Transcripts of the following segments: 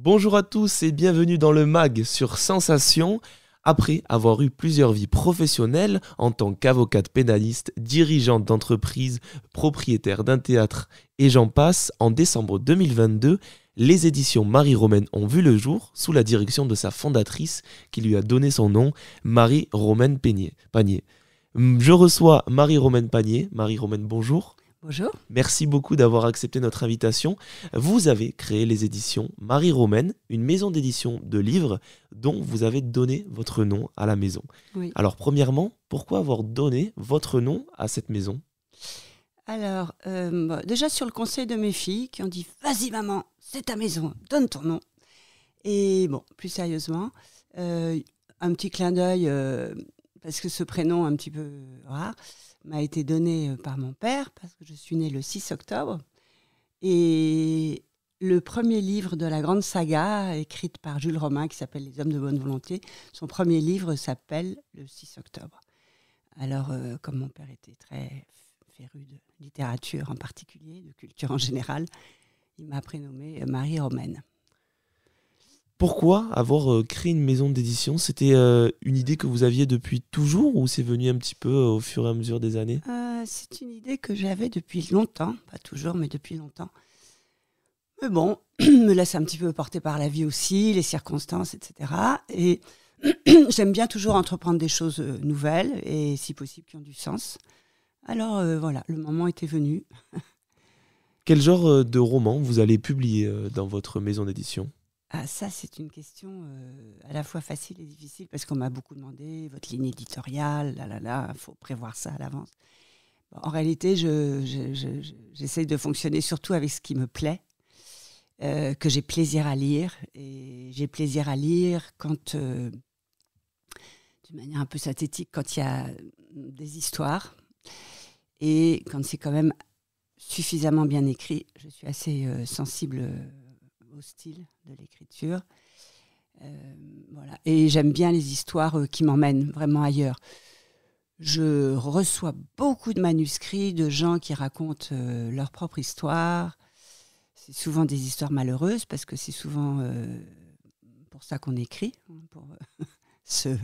Bonjour à tous et bienvenue dans le MAG sur Sensation. Après avoir eu plusieurs vies professionnelles en tant qu'avocate pénaliste, dirigeante d'entreprise, propriétaire d'un théâtre et j'en passe, en décembre 2022, les éditions Marie-Romaine ont vu le jour sous la direction de sa fondatrice qui lui a donné son nom, Marie-Romaine Panier. Je reçois Marie-Romaine Panier. Marie-Romaine, bonjour. Bonjour. Merci beaucoup d'avoir accepté notre invitation. Vous avez créé les éditions Marie-Romaine, une maison d'édition de livres dont vous avez donné votre nom à la maison. Oui. Alors premièrement, pourquoi avoir donné votre nom à cette maison ? Alors, déjà sur le conseil de mes filles qui ont dit « Vas-y maman, c'est ta maison, donne ton nom ». Et bon, plus sérieusement, un petit clin d'œil, parce que ce prénom un petit peu rare m'a été donné par mon père, parce que je suis née le 6 octobre. Et le premier livre de la grande saga, écrite par Jules Romain, qui s'appelle « Les hommes de bonne volonté », son premier livre s'appelle « Le 6 octobre ». Alors, comme mon père était très féru de littérature en particulier, de culture en général, il m'a prénommée Marie-Romaine. Pourquoi avoir créé une maison d'édition ? C'était une idée que vous aviez depuis toujours ou c'est venu un petit peu au fur et à mesure des années ? C'est une idée que j'avais depuis longtemps, pas toujours, mais depuis longtemps. Mais bon, me laisse un petit peu porter par la vie aussi, les circonstances, etc. Et j'aime bien toujours entreprendre des choses nouvelles et, si possible, qui ont du sens. Alors voilà, le moment était venu. Quel genre de roman vous allez publier dans votre maison d'édition ? Ah, ça, c'est une question à la fois facile et difficile parce qu'on m'a beaucoup demandé votre ligne éditoriale, il faut prévoir ça à l'avance. Bon, en réalité, j'essaye de fonctionner surtout avec ce qui me plaît, que j'ai plaisir à lire. Et j'ai plaisir à lire quand, d'une manière un peu synthétique, quand il y a des histoires et quand c'est quand même suffisamment bien écrit. Je suis assez sensible au style de l'écriture. Voilà. Et j'aime bien les histoires qui m'emmènent vraiment ailleurs. Je reçois beaucoup de manuscrits de gens qui racontent leur propre histoire. C'est souvent des histoires malheureuses parce que c'est souvent pour ça qu'on écrit, pour se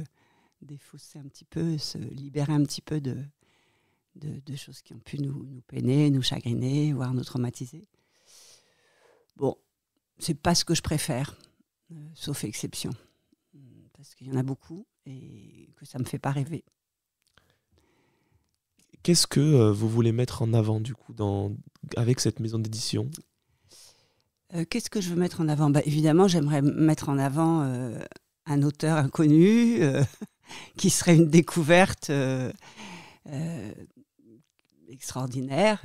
défausser un petit peu, se libérer un petit peu de choses qui ont pu nous peiner, nous chagriner, voire nous traumatiser. Bon, c'est pas ce que je préfère, sauf exception, parce qu'il y en a beaucoup et que ça me fait pas rêver. Qu'est-ce que vous voulez mettre en avant du coup avec cette maison d'édition ? Qu'est-ce que je veux mettre en avant ? Évidemment, j'aimerais mettre en avant un auteur inconnu qui serait une découverte extraordinaire,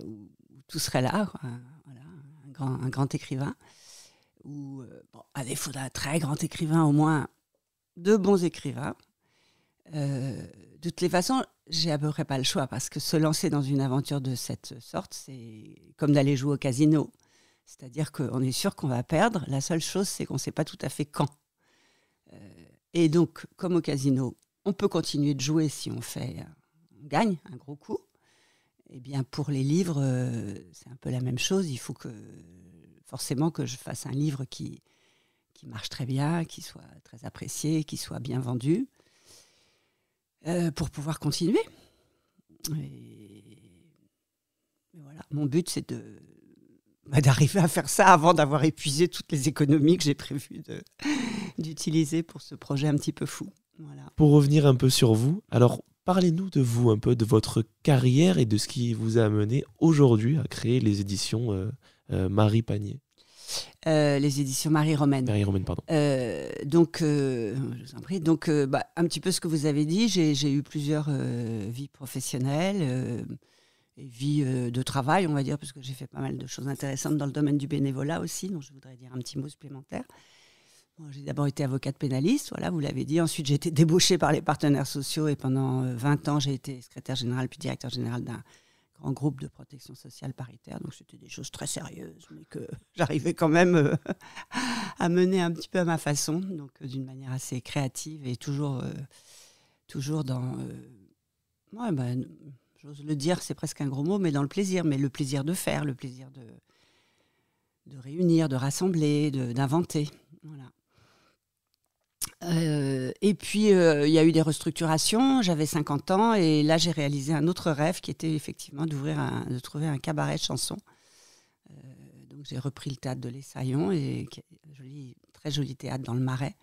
où tout serait là, quoi. Voilà, un grand écrivain. Ou, à défaut d'un très grand écrivain, au moins deux bons écrivains. De toutes les façons, j'ai à peu près pas le choix, parce que se lancer dans une aventure de cette sorte, c'est comme d'aller jouer au casino. C'est-à-dire qu'on est sûr qu'on va perdre. La seule chose, c'est qu'on ne sait pas tout à fait quand. Et donc, comme au casino, on peut continuer de jouer si on gagne un gros coup. Eh bien, pour les livres, c'est un peu la même chose. Il faut forcément que je fasse un livre qui marche très bien, qui soit très apprécié, qui soit bien vendu, pour pouvoir continuer. Et voilà. Mon but, c'est d'arriver à faire ça avant d'avoir épuisé toutes les économies que j'ai prévu d'utiliser pour ce projet un petit peu fou. Voilà. Pour revenir un peu sur vous, alors parlez-nous de vous, un peu de votre carrière et de ce qui vous a amené aujourd'hui à créer les éditions Marie Panier. Les éditions Marie-Romaine. Marie-Romaine, pardon. Je vous en prie. Donc, un petit peu ce que vous avez dit, j'ai eu plusieurs vies professionnelles, et vies de travail, on va dire, parce que j'ai fait pas mal de choses intéressantes dans le domaine du bénévolat aussi, donc je voudrais dire un petit mot supplémentaire. Bon, j'ai d'abord été avocate pénaliste, voilà, vous l'avez dit. Ensuite, j'ai été débauchée par les partenaires sociaux et pendant 20 ans, j'ai été secrétaire générale puis directeur général d'un grand groupe de protection sociale paritaire. Donc, c'était des choses très sérieuses, mais que j'arrivais quand même à mener un petit peu à ma façon, donc d'une manière assez créative et toujours dans... j'ose le dire, c'est presque un gros mot, mais dans le plaisir. Mais le plaisir de faire, le plaisir réunir, de rassembler, d'inventer. Voilà. Et puis, il y a eu des restructurations. J'avais 50 ans et là, j'ai réalisé un autre rêve qui était effectivement de trouver un cabaret de chansons. Donc, j'ai repris le théâtre de l'Essaillon, très joli théâtre dans le Marais,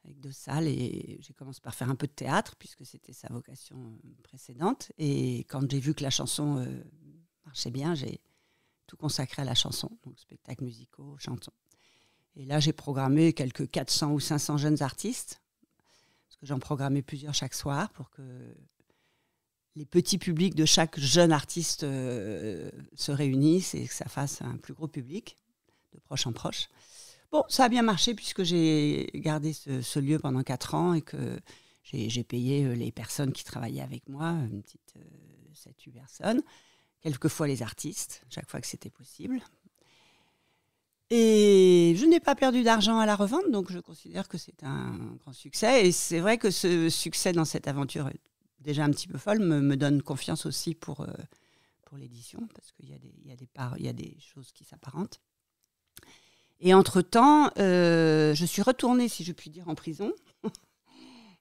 avec 2 salles. Et j'ai commencé par faire un peu de théâtre, puisque c'était sa vocation précédente. Et quand j'ai vu que la chanson marchait bien, j'ai tout consacré à la chanson, donc spectacles musicaux, chansons. Et là, j'ai programmé quelques 400 ou 500 jeunes artistes, parce que j'en programmais plusieurs chaque soir pour que les petits publics de chaque jeune artiste se réunissent et que ça fasse un plus gros public, de proche en proche. Bon, ça a bien marché puisque j'ai gardé ce lieu pendant 4 ans et que j'ai payé les personnes qui travaillaient avec moi, une petite 7-8 personnes, quelquefois les artistes, chaque fois que c'était possible. Et je n'ai pas perdu d'argent à la revente, donc je considère que c'est un grand succès. Et c'est vrai que ce succès dans cette aventure déjà un petit peu folle me donne confiance aussi pour l'édition, parce qu'il y a des choses qui s'apparentent. Et entre-temps, je suis retournée, si je puis dire, en prison,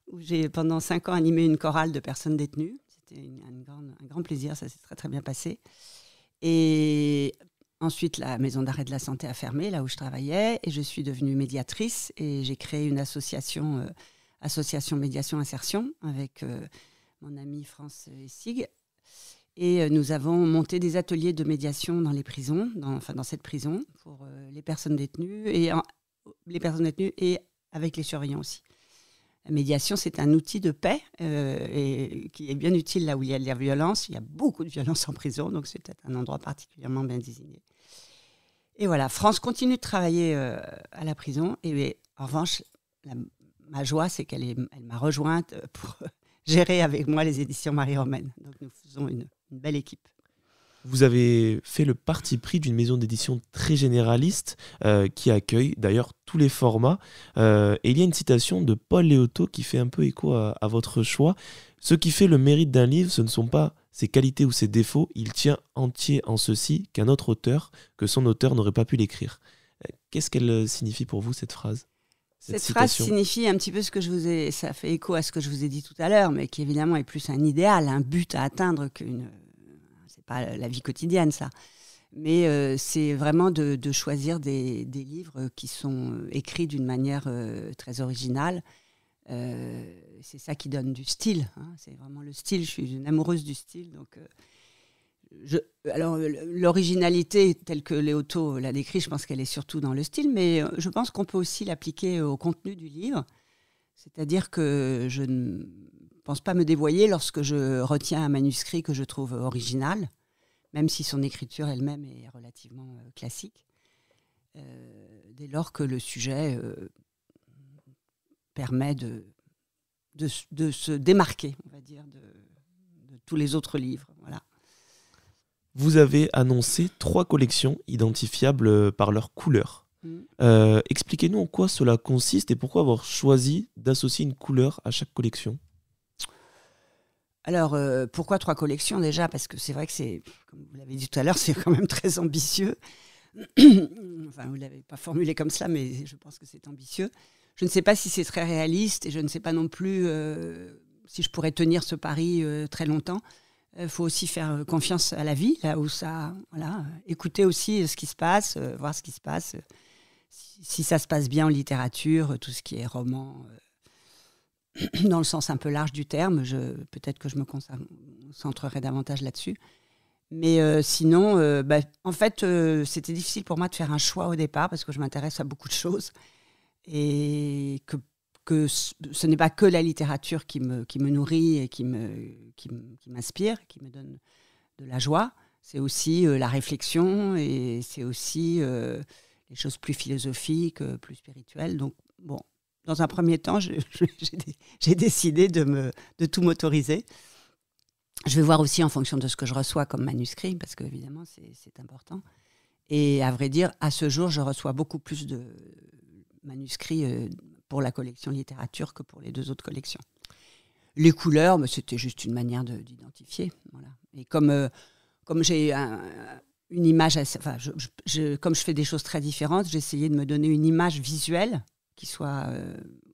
où j'ai pendant 5 ans animé une chorale de personnes détenues. C'était un grand plaisir, ça s'est très très bien passé. Et ensuite, la maison d'arrêt de la santé a fermé, là où je travaillais, et je suis devenue médiatrice. Et j'ai créé une association Médiation Insertion, avec mon amie France Essig. Et nous avons monté des ateliers de médiation dans les prisons, dans cette prison, pour les personnes détenues et avec les surveillants aussi. La médiation, c'est un outil de paix et qui est bien utile là où il y a de la violence. Il y a beaucoup de violence en prison, donc c'est peut-être un endroit particulièrement bien désigné. Et voilà, France continue de travailler à la prison. Et en revanche, ma joie, c'est qu'elle m'a rejointe pour gérer avec moi les éditions Marie-Romaine. Donc nous faisons une belle équipe. Vous avez fait le parti pris d'une maison d'édition très généraliste qui accueille d'ailleurs tous les formats. Et il y a une citation de Paul Léotot qui fait un peu écho à votre choix. Ce qui fait le mérite d'un livre, ce ne sont pas ses qualités ou ses défauts. Il tient entier en ceci qu'un autre auteur, que son auteur n'aurait pas pu l'écrire. Qu'est-ce qu'elle signifie pour vous, cette phrase ? Cette phrase signifie un petit peu ça fait écho à ce que je vous ai dit tout à l'heure, mais qui évidemment est plus un idéal, un but à atteindre c'est pas la vie quotidienne, ça. Mais c'est vraiment de choisir des livres qui sont écrits d'une manière très originale. C'est ça qui donne du style. Hein. C'est vraiment le style. Je suis une amoureuse du style. Donc, alors, l'originalité telle que Léotot l'a décrit, je pense qu'elle est surtout dans le style, mais je pense qu'on peut aussi l'appliquer au contenu du livre. C'est-à-dire que je ne pense pas me dévoyer lorsque je retiens un manuscrit que je trouve original, même si son écriture elle-même est relativement classique, dès lors que le sujet permet de se démarquer, on va dire, de tous les autres livres. Voilà. Vous avez annoncé 3 collections identifiables par leur couleur. Expliquez-nous en quoi cela consiste et pourquoi avoir choisi d'associer une couleur à chaque collection. Alors, pourquoi 3 collections déjà ? Parce que c'est vrai que c'est, comme vous l'avez dit tout à l'heure, c'est quand même très ambitieux. Enfin, vous ne l'avez pas formulé comme cela, mais je pense que c'est ambitieux. Je ne sais pas si c'est très réaliste et je ne sais pas non plus si je pourrais tenir ce pari très longtemps. Il faut aussi faire confiance à la vie, là où ça... Voilà, écouter aussi ce qui se passe, voir ce qui se passe. Si ça se passe bien en littérature, tout ce qui est roman, dans le sens un peu large du terme, peut-être que je me concentrerai davantage là-dessus. Mais sinon, en fait, c'était difficile pour moi de faire un choix au départ parce que je m'intéresse à beaucoup de choses et que ce n'est pas que la littérature qui me nourrit et qui m'inspire, qui me donne de la joie. C'est aussi la réflexion et c'est aussi les choses plus philosophiques, plus spirituelles. Donc, bon, dans un premier temps, j'ai décidé de tout m'autoriser. Je vais voir aussi en fonction de ce que je reçois comme manuscrit, parce qu'évidemment, c'est important. Et à vrai dire, à ce jour, je reçois beaucoup plus de manuscrits pour la collection littérature que pour les 2 autres collections. Les couleurs, c'était juste une manière d'identifier. Voilà. Et comme j'ai une image, comme je fais des choses très différentes, j'ai essayé de me donner une image visuelle qui soit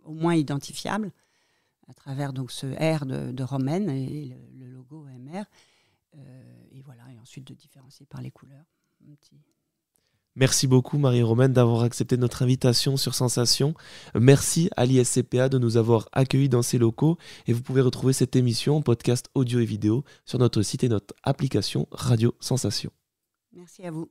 au moins identifiable à travers donc ce R de Romaine et le logo MR. Et voilà, et ensuite de différencier par les couleurs. Merci beaucoup Marie-Romaine d'avoir accepté notre invitation sur Sensation. Merci à l'ISCPA de nous avoir accueillis dans ses locaux et vous pouvez retrouver cette émission en podcast audio et vidéo sur notre site et notre application Radio Sensation. Merci à vous.